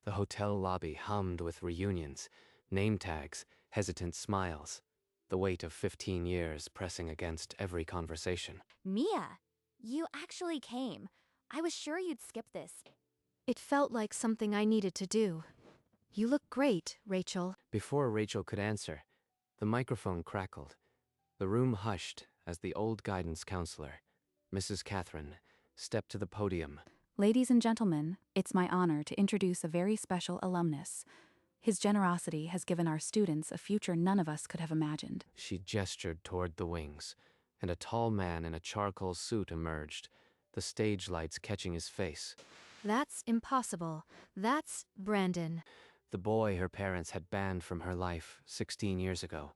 The hotel lobby hummed with reunions, name tags, hesitant smiles, the weight of 15 years pressing against every conversation. Mia, you actually came. I was sure you'd skip this. It felt like something I needed to do. You look great, Rachel. Before Rachel could answer, the microphone crackled. The room hushed as the old guidance counselor, Mrs. Catherine, stepped to the podium. Ladies and gentlemen, it's my honor to introduce a very special alumnus. His generosity has given our students a future none of us could have imagined. She gestured toward the wings, and a tall man in a charcoal suit emerged, the stage lights catching his face. That's impossible. That's Brandon. The boy her parents had banned from her life 16 years ago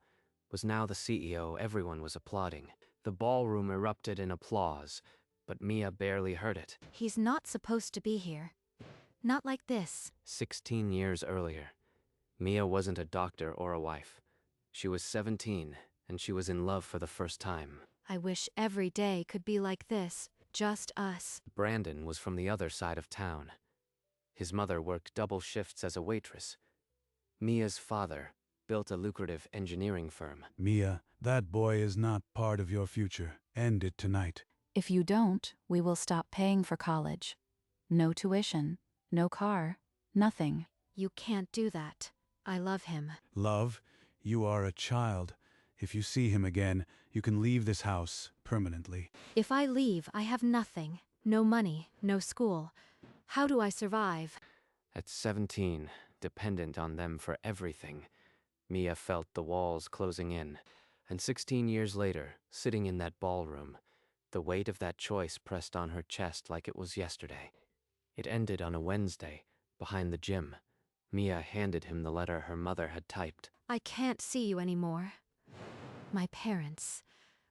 was now the CEO everyone was applauding. The ballroom erupted in applause, but Mia barely heard it. He's not supposed to be here. Not like this. 16 years earlier, Mia wasn't a doctor or a wife. She was 17, and she was in love for the first time. I wish every day could be like this, just us. Brandon was from the other side of town. His mother worked double shifts as a waitress. Mia's father built a lucrative engineering firm. Mia, that boy is not part of your future. End it tonight. If you don't, we will stop paying for college. No tuition, no car, nothing. You can't do that. I love him. Love, you are a child. If you see him again, you can leave this house permanently. If I leave, I have nothing. No money, no school. How do I survive? At 17, dependent on them for everything, Mia felt the walls closing in. And 16 years later, sitting in that ballroom, the weight of that choice pressed on her chest like it was yesterday. It ended on a Wednesday, behind the gym. Mia handed him the letter her mother had typed. I can't see you anymore. My parents.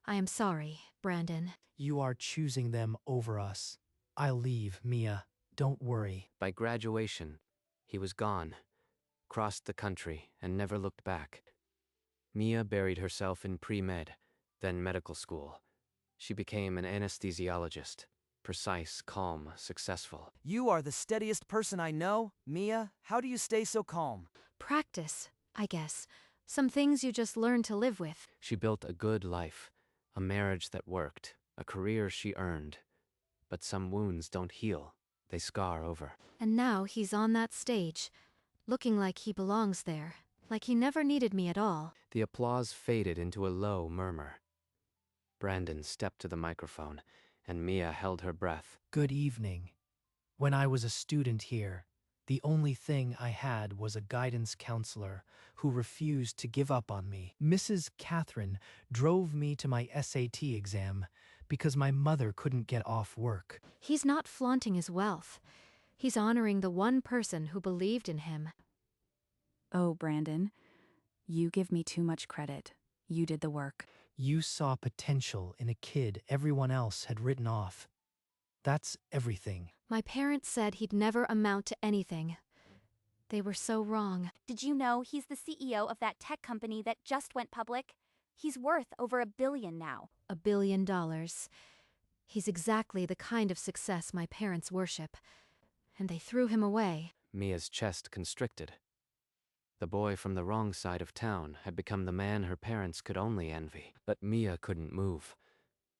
I am sorry, Brandon. You are choosing them over us. I'll leave, Mia. Don't worry. By graduation, he was gone, crossed the country, and never looked back. Mia buried herself in pre-med, then medical school. She became an anesthesiologist, precise, calm, successful. You are the steadiest person I know. Mia, how do you stay so calm? Practice, I guess. Some things you just learn to live with. She built a good life, a marriage that worked, a career she earned. But some wounds don't heal, they scar over. And now he's on that stage, looking like he belongs there, like he never needed me at all. The applause faded into a low murmur. Brandon stepped to the microphone, and Mia held her breath. Good evening. When I was a student here, the only thing I had was a guidance counselor who refused to give up on me. Mrs. Catherine drove me to my SAT exam because my mother couldn't get off work. He's not flaunting his wealth. He's honoring the one person who believed in him. Oh, Brandon, you give me too much credit. You did the work. You saw potential in a kid everyone else had written off. That's everything. My parents said he'd never amount to anything. They were so wrong. Did you know he's the CEO of that tech company that just went public? He's worth over $1 billion now. $1 billion. He's exactly the kind of success my parents worship. And they threw him away. Mia's chest constricted. The boy from the wrong side of town had become the man her parents could only envy. But Mia couldn't move.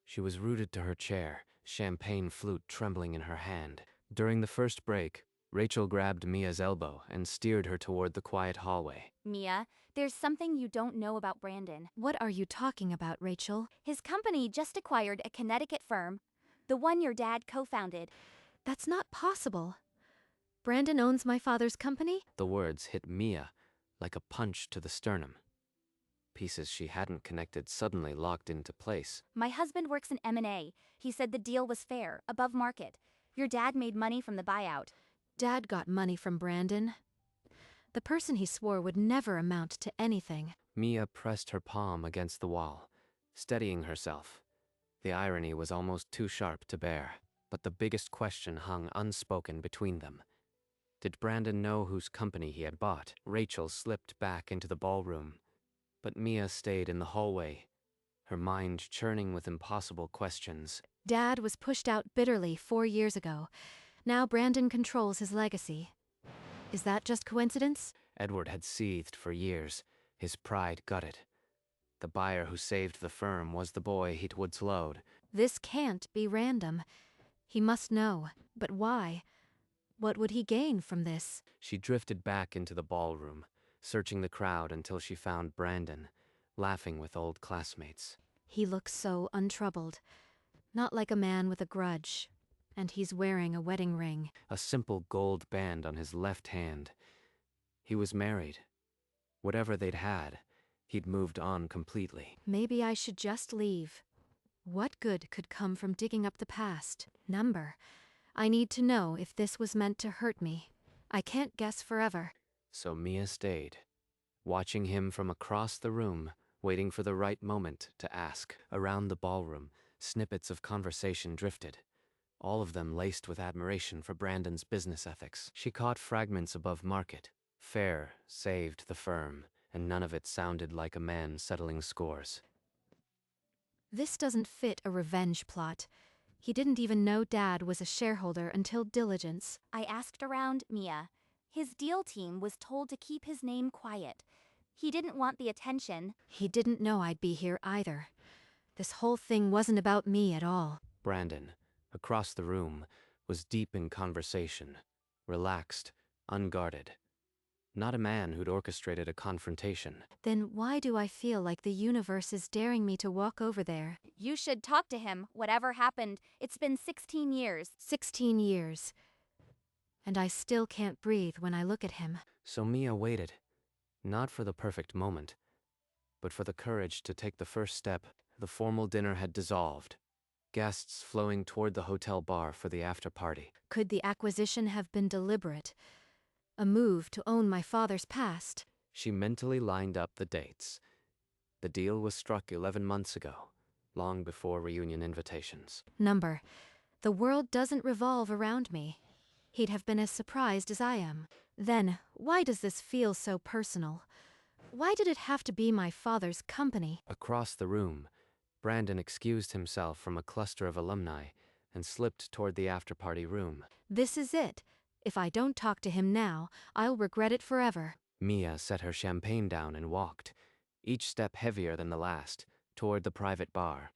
She was rooted to her chair, champagne flute trembling in her hand. During the first break, Rachel grabbed Mia's elbow and steered her toward the quiet hallway. Mia, there's something you don't know about Brandon. What are you talking about, Rachel? His company just acquired a Connecticut firm, the one your dad co-founded. That's not possible. Brandon owns my father's company? The words hit Mia like a punch to the sternum. Pieces she hadn't connected suddenly locked into place. My husband works in M&A. He said the deal was fair, above market. Your dad made money from the buyout. Dad got money from Brandon. The person he swore would never amount to anything. Mia pressed her palm against the wall, steadying herself. The irony was almost too sharp to bear, but the biggest question hung unspoken between them. Did Brandon know whose company he had bought? Rachel slipped back into the ballroom, but Mia stayed in the hallway, her mind churning with impossible questions. Dad was pushed out bitterly 4 years ago. Now Brandon controls his legacy. Is that just coincidence? Edward had seethed for years, his pride gutted. The buyer who saved the firm was the boy he'd once loathed. This can't be random. He must know. But why? What would he gain from this? She drifted back into the ballroom, searching the crowd until she found Brandon, laughing with old classmates. He looks so untroubled. Not like a man with a grudge. And he's wearing a wedding ring. A simple gold band on his left hand. He was married. Whatever they'd had, he'd moved on completely. Maybe I should just leave. What good could come from digging up the past? Number. I need to know if this was meant to hurt me. I can't guess forever. So Mia stayed, watching him from across the room, waiting for the right moment to ask. Around the ballroom, snippets of conversation drifted, all of them laced with admiration for Brandon's business ethics. She caught fragments above market. Fair saved the firm, and none of it sounded like a man settling scores. This doesn't fit a revenge plot. He didn't even know Dad was a shareholder until diligence. I asked around Mia. His deal team was told to keep his name quiet. He didn't want the attention. He didn't know I'd be here either. This whole thing wasn't about me at all. Brandon, across the room, was deep in conversation, relaxed, unguarded. Not a man who'd orchestrated a confrontation. Then why do I feel like the universe is daring me to walk over there? You should talk to him, whatever happened. It's been 16 years. 16 years. And I still can't breathe when I look at him. So Mia waited, not for the perfect moment, but for the courage to take the first step. The formal dinner had dissolved, guests flowing toward the hotel bar for the after-party. Could the acquisition have been deliberate? A move to own my father's past? She mentally lined up the dates. The deal was struck 11 months ago, long before reunion invitations. Number. The world doesn't revolve around me. He'd have been as surprised as I am. Then, why does this feel so personal? Why did it have to be my father's company? Across the room, Brandon excused himself from a cluster of alumni and slipped toward the after-party room. This is it. If I don't talk to him now, I'll regret it forever. Mia set her champagne down and walked, each step heavier than the last, toward the private bar.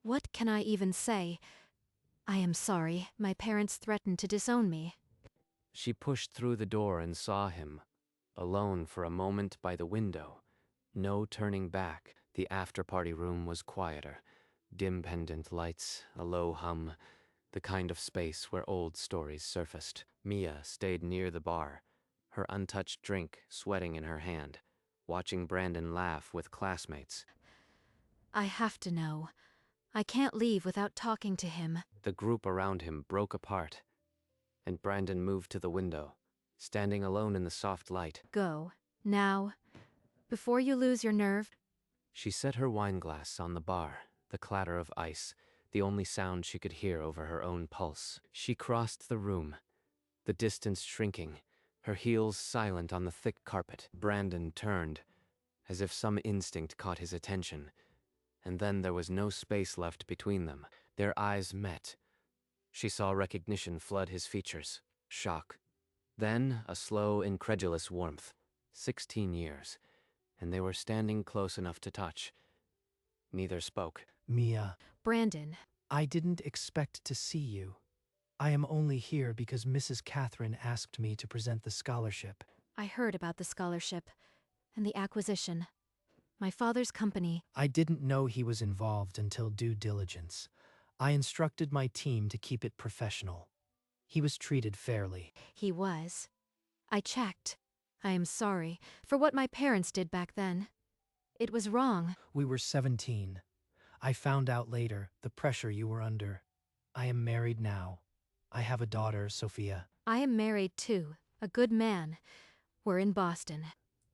What can I even say? I am sorry. My parents threatened to disown me. She pushed through the door and saw him, alone for a moment by the window. No turning back. The after-party room was quieter. Dim pendant lights, a low hum, the kind of space where old stories surfaced. Mia stayed near the bar, her untouched drink sweating in her hand, watching Brandon laugh with classmates. I have to know. I can't leave without talking to him. The group around him broke apart, and Brandon moved to the window, standing alone in the soft light. Go. Now. Before you lose your nerve. She set her wineglass on the bar, the clatter of ice, the only sound she could hear over her own pulse. She crossed the room, the distance shrinking, her heels silent on the thick carpet. Brandon turned, as if some instinct caught his attention, and then there was no space left between them. Their eyes met. She saw recognition flood his features, shock. Then a slow, incredulous warmth. 16 years, and they were standing close enough to touch. Neither spoke. Mia, Brandon. I didn't expect to see you. I am only here because Mrs. Catherine asked me to present the scholarship. I heard about the scholarship and the acquisition. My father's company. I didn't know he was involved until due diligence. I instructed my team to keep it professional. He was treated fairly. He was. I checked. I am sorry for what my parents did back then. It was wrong. We were 17. I found out later the pressure you were under. I am married now. I have a daughter, Sophia. I am married too. A good man. We're in Boston.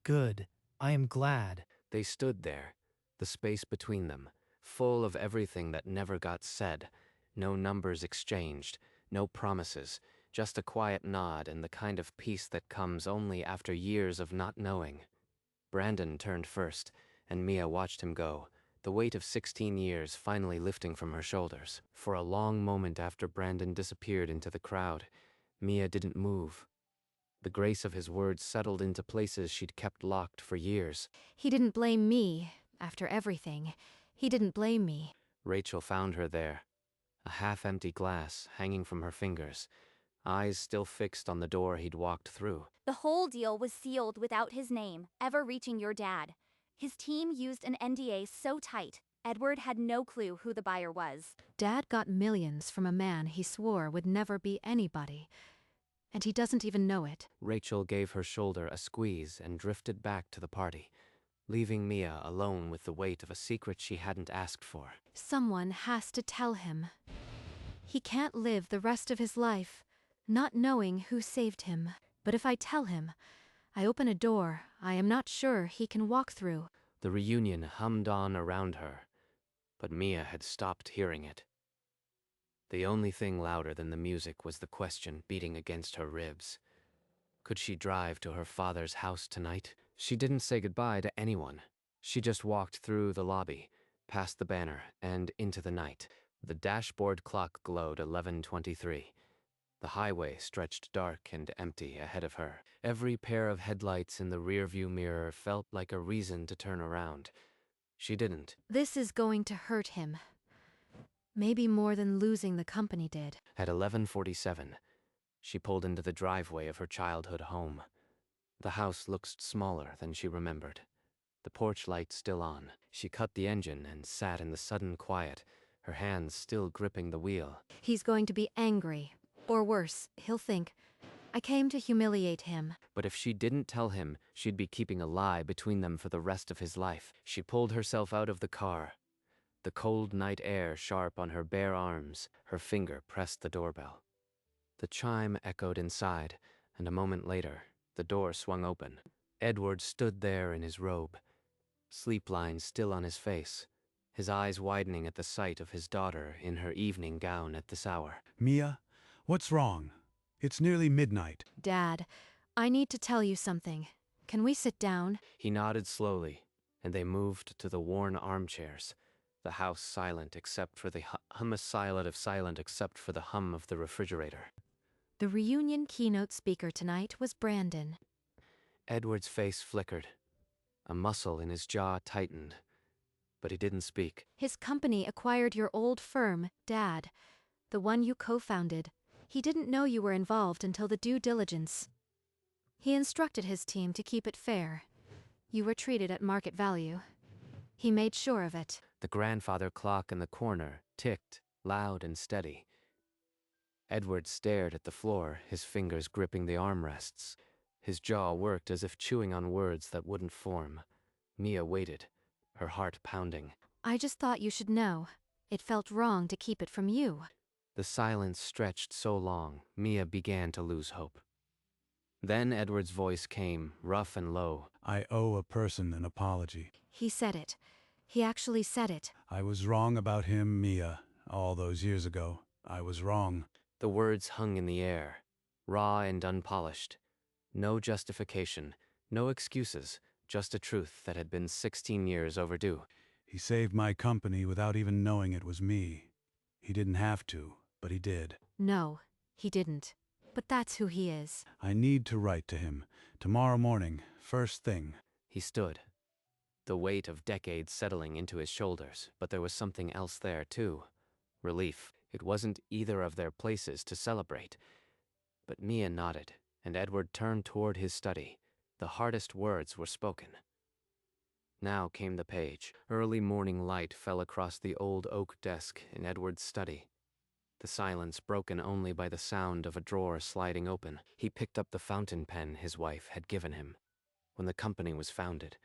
Good. I am glad. They stood there, the space between them, full of everything that never got said. No numbers exchanged, no promises, just a quiet nod and the kind of peace that comes only after years of not knowing. Brandon turned first, and Mia watched him go, the weight of 16 years finally lifting from her shoulders. For a long moment after Brandon disappeared into the crowd, Mia didn't move. The grace of his words settled into places she'd kept locked for years. He didn't blame me, after everything. He didn't blame me. Rachel found her there, a half-empty glass hanging from her fingers, eyes still fixed on the door he'd walked through. The whole deal was sealed without his name ever reaching your dad. His team used an NDA so tight, Edward had no clue who the buyer was. Dad got millions from a man he swore would never be anybody. And he doesn't even know it. Rachel gave her shoulder a squeeze and drifted back to the party, leaving Mia alone with the weight of a secret she hadn't asked for. Someone has to tell him. He can't live the rest of his life not knowing who saved him. But if I tell him, I open a door I am not sure he can walk through. The reunion hummed on around her, but Mia had stopped hearing it. The only thing louder than the music was the question beating against her ribs. Could she drive to her father's house tonight? She didn't say goodbye to anyone. She just walked through the lobby, past the banner, and into the night. The dashboard clock glowed 11:23. The highway stretched dark and empty ahead of her. Every pair of headlights in the rearview mirror felt like a reason to turn around. She didn't. This is going to hurt him. Maybe more than losing the company did. At 11:47, she pulled into the driveway of her childhood home. The house looked smaller than she remembered, the porch light still on. She cut the engine and sat in the sudden quiet, her hands still gripping the wheel. He's going to be angry. Or worse, he'll think, I came to humiliate him. But if she didn't tell him, she'd be keeping a lie between them for the rest of his life. She pulled herself out of the car, the cold night air sharp on her bare arms. Her finger pressed the doorbell. The chime echoed inside, and a moment later, the door swung open. Edward stood there in his robe, sleep lines still on his face, his eyes widening at the sight of his daughter in her evening gown at this hour. Mia, what's wrong? It's nearly midnight. Dad, I need to tell you something. Can we sit down? He nodded slowly, and they moved to the worn armchairs, the house silent except for the silent except for the hum of the refrigerator. The reunion keynote speaker tonight was Brandon. Edward's face flickered. A muscle in his jaw tightened, but he didn't speak. His company acquired your old firm, Dad, the one you co-founded. He didn't know you were involved until the due diligence. He instructed his team to keep it fair. You were treated at market value. He made sure of it. The grandfather clock in the corner ticked, loud and steady. Edward stared at the floor, his fingers gripping the armrests. His jaw worked as if chewing on words that wouldn't form. Mia waited, her heart pounding. I just thought you should know. It felt wrong to keep it from you. The silence stretched so long, Mia began to lose hope. Then Edward's voice came, rough and low. I owe a person an apology. He said it. He actually said it. I was wrong about him, Mia, all those years ago. I was wrong. The words hung in the air, raw and unpolished. No justification, no excuses, just a truth that had been 16 years overdue. He saved my company without even knowing it was me. He didn't have to, but he did. No, he didn't. But that's who he is. I need to write to him. Tomorrow morning, first thing. He stood, the weight of decades settling into his shoulders, but there was something else there, too. Relief. It wasn't either of their places to celebrate. But Mia nodded, and Edward turned toward his study. The hardest words were spoken. Now came the page. Early morning light fell across the old oak desk in Edward's study, the silence broken only by the sound of a drawer sliding open. He picked up the fountain pen his wife had given him when the company was founded,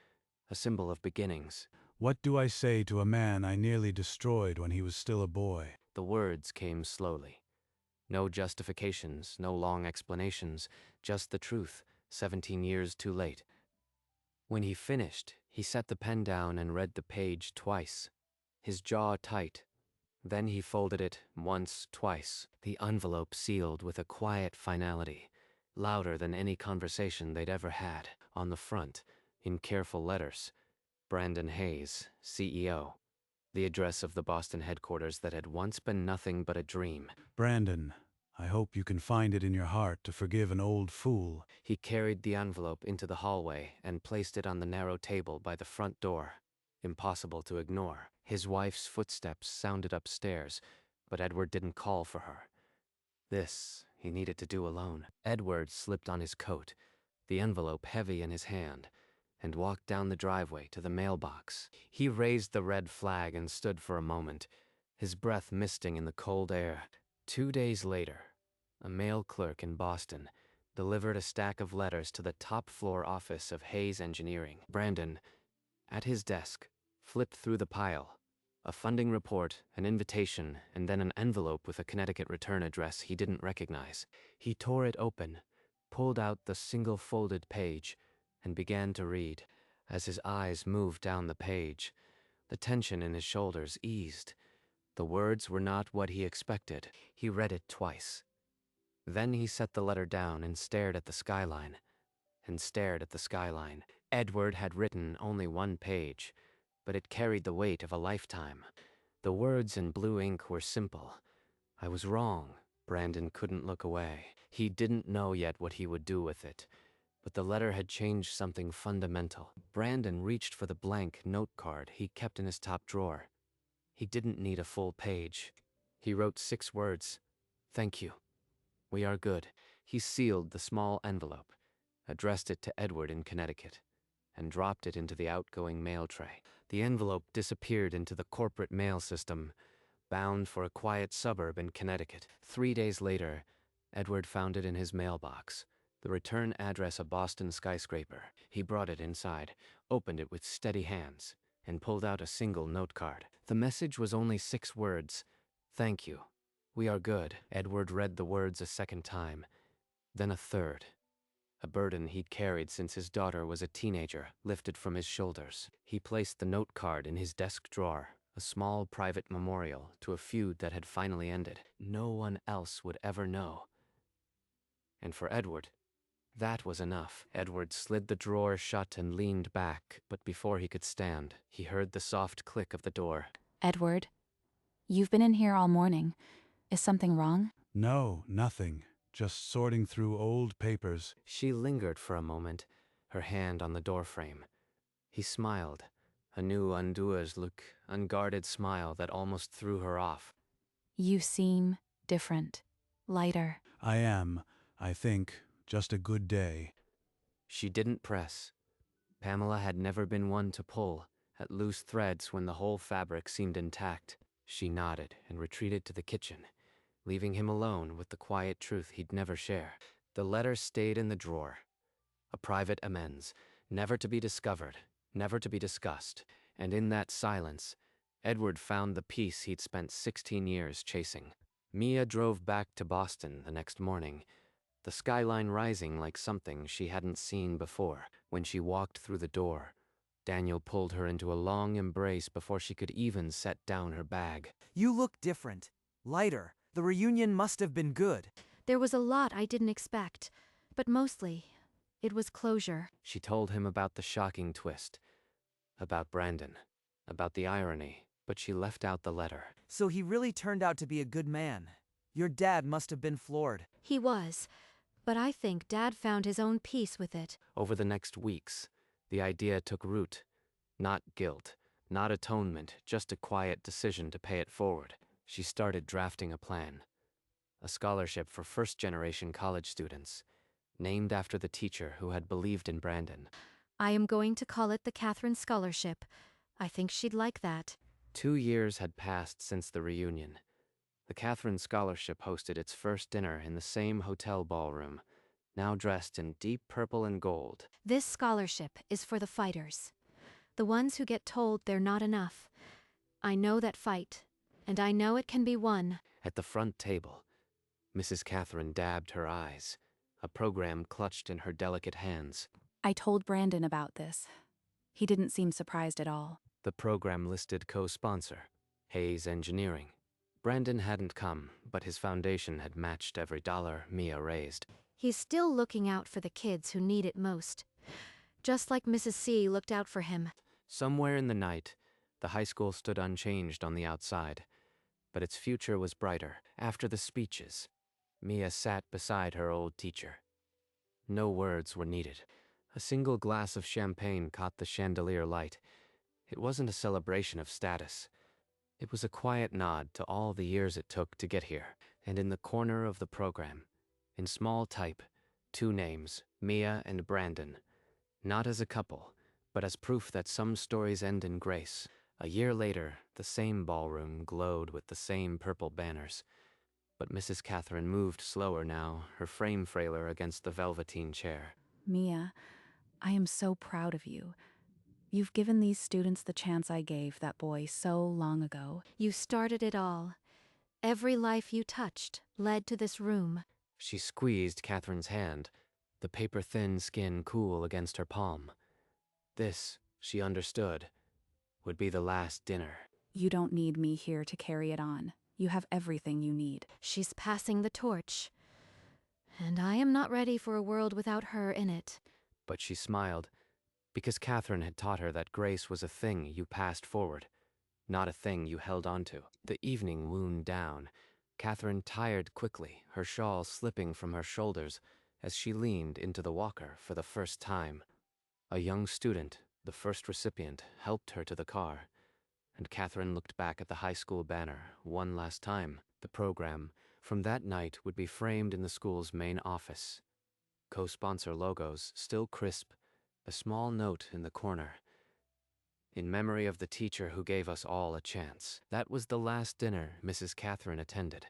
a symbol of beginnings. What do I say to a man I nearly destroyed when he was still a boy? The words came slowly. No justifications, no long explanations, just the truth, 17 years too late. When he finished, he set the pen down and read the page twice, his jaw tight. Then he folded it once, twice, the envelope sealed with a quiet finality, louder than any conversation they'd ever had. On the front, in careful letters, Brandon Hayes, CEO, the address of the Boston headquarters that had once been nothing but a dream. Brandon, I hope you can find it in your heart to forgive an old fool. He carried the envelope into the hallway and placed it on the narrow table by the front door. Impossible to ignore. His wife's footsteps sounded upstairs, but Edward didn't call for her. This he needed to do alone. Edward slipped on his coat, the envelope heavy in his hand, and walked down the driveway to the mailbox. He raised the red flag and stood for a moment, his breath misting in the cold air. 2 days later, a mail clerk in Boston delivered a stack of letters to the top-floor office of Hayes Engineering. Brandon, at his desk, flipped through the pile. A funding report, an invitation, and then an envelope with a Connecticut return address he didn't recognize. He tore it open, pulled out the single folded page, and began to read. As his eyes moved down the page, the tension in his shoulders eased. The words were not what he expected. He read it twice. Then he set the letter down and stared at the skyline. Edward had written only 1 page, but it carried the weight of a lifetime. The words in blue ink were simple. I was wrong. Brandon couldn't look away. He didn't know yet what he would do with it, but the letter had changed something fundamental. Brandon reached for the blank note card he kept in his top drawer. He didn't need a full page. He wrote 6 words. Thank you. We are good. He sealed the small envelope, addressed it to Edward in Connecticut, and dropped it into the outgoing mail tray. The envelope disappeared into the corporate mail system, bound for a quiet suburb in Connecticut. 3 days later, Edward found it in his mailbox, the return address a Boston skyscraper. He brought it inside, opened it with steady hands, and pulled out a single note card. The message was only 6 words. Thank you. We are good. Edward read the words a second time, then a third. A burden he'd carried since his daughter was a teenager lifted from his shoulders. He placed the note card in his desk drawer, a small private memorial to a feud that had finally ended. No one else would ever know. And for Edward, that was enough. Edward slid the drawer shut and leaned back, but before he could stand, he heard the soft click of the door. Edward, you've been in here all morning. Is something wrong? No, nothing. Just sorting through old papers. She lingered for a moment, her hand on the doorframe. He smiled, a new undoer's look, unguarded smile that almost threw her off. You seem different, lighter. I am, I think, just a good day. She didn't press. Pamela had never been one to pull at loose threads when the whole fabric seemed intact. She nodded and retreated to the kitchen, leaving him alone with the quiet truth he'd never share. The letter stayed in the drawer. A private amends, never to be discovered, never to be discussed. And in that silence, Edward found the peace he'd spent 16 years chasing. Mia drove back to Boston the next morning, the skyline rising like something she hadn't seen before. When she walked through the door, Daniel pulled her into a long embrace before she could even set down her bag. You look different. Lighter. The reunion must have been good. There was a lot I didn't expect, but mostly, it was closure. She told him about the shocking twist, about Brandon, about the irony, but she left out the letter. So he really turned out to be a good man. Your dad must have been floored. He was, but I think Dad found his own peace with it. Over the next weeks, the idea took root. Not guilt, not atonement, just a quiet decision to pay it forward. She started drafting a plan. A scholarship for first-generation college students, named after the teacher who had believed in Brandon. I am going to call it the Catherine Scholarship. I think she'd like that. 2 years had passed since the reunion. The Catherine Scholarship hosted its first dinner in the same hotel ballroom, now dressed in deep purple and gold. This scholarship is for the fighters. The ones who get told they're not enough. I know that fight, and I know it can be won. At the front table, Mrs. Catherine dabbed her eyes, a program clutched in her delicate hands. I told Brandon about this. He didn't seem surprised at all. The program listed co-sponsor, Hayes Engineering. Brandon hadn't come, but his foundation had matched every dollar Mia raised. He's still looking out for the kids who need it most. Just like Mrs. C looked out for him. Somewhere in the night, the high school stood unchanged on the outside, but its future was brighter. After the speeches, Mia sat beside her old teacher. No words were needed. A single glass of champagne caught the chandelier light. It wasn't a celebration of status. It was a quiet nod to all the years it took to get here. And in the corner of the program, in small type, two names, Mia and Brandon. Not as a couple, but as proof that some stories end in grace. A year later, the same ballroom glowed with the same purple banners. But Mrs. Catherine moved slower now, her frame frailer against the velveteen chair. Mia, I am so proud of you. You've given these students the chance I gave that boy so long ago. You started it all. Every life you touched led to this room. She squeezed Catherine's hand, the paper-thin skin cool against her palm. This, she understood, would be the last dinner. You don't need me here to carry it on. You have everything you need. She's passing the torch. And I am not ready for a world without her in it. But she smiled, because Catherine had taught her that grace was a thing you passed forward, not a thing you held onto. The evening wound down. Catherine tired quickly, her shawl slipping from her shoulders as she leaned into the walker for the first time. A young student, the first recipient, helped her to the car, and Catherine looked back at the high school banner one last time. The program from that night would be framed in the school's main office. Co-sponsor logos still crisp, a small note in the corner. In memory of the teacher who gave us all a chance. That was the last dinner Mrs. Catherine attended.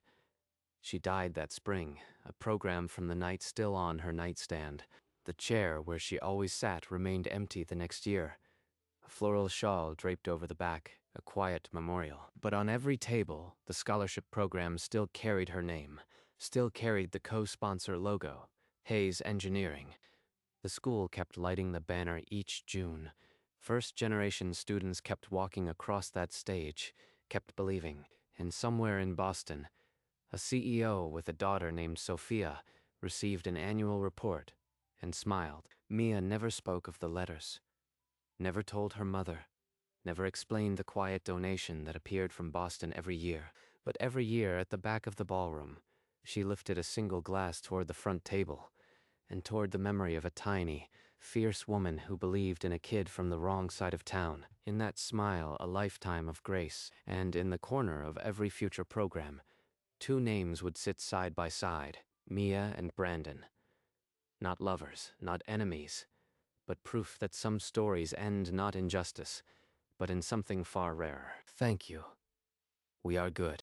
She died that spring, a program from the night still on her nightstand. The chair where she always sat remained empty the next year. A floral shawl draped over the back, a quiet memorial. But on every table, the scholarship program still carried her name, still carried the co-sponsor logo, Hayes Engineering. The school kept lighting the banner each June. First-generation students kept walking across that stage, kept believing. And somewhere in Boston, a CEO with a daughter named Sophia received an annual report and smiled. Mia never spoke of the letters, never told her mother, never explained the quiet donation that appeared from Boston every year. But every year at the back of the ballroom, she lifted a single glass toward the front table and toward the memory of a tiny, fierce woman who believed in a kid from the wrong side of town. In that smile, a lifetime of grace. And in the corner of every future program, two names would sit side by side, Mia and Brandon. Not lovers, not enemies, but proof that some stories end not in justice, but in something far rarer. Thank you. We are good.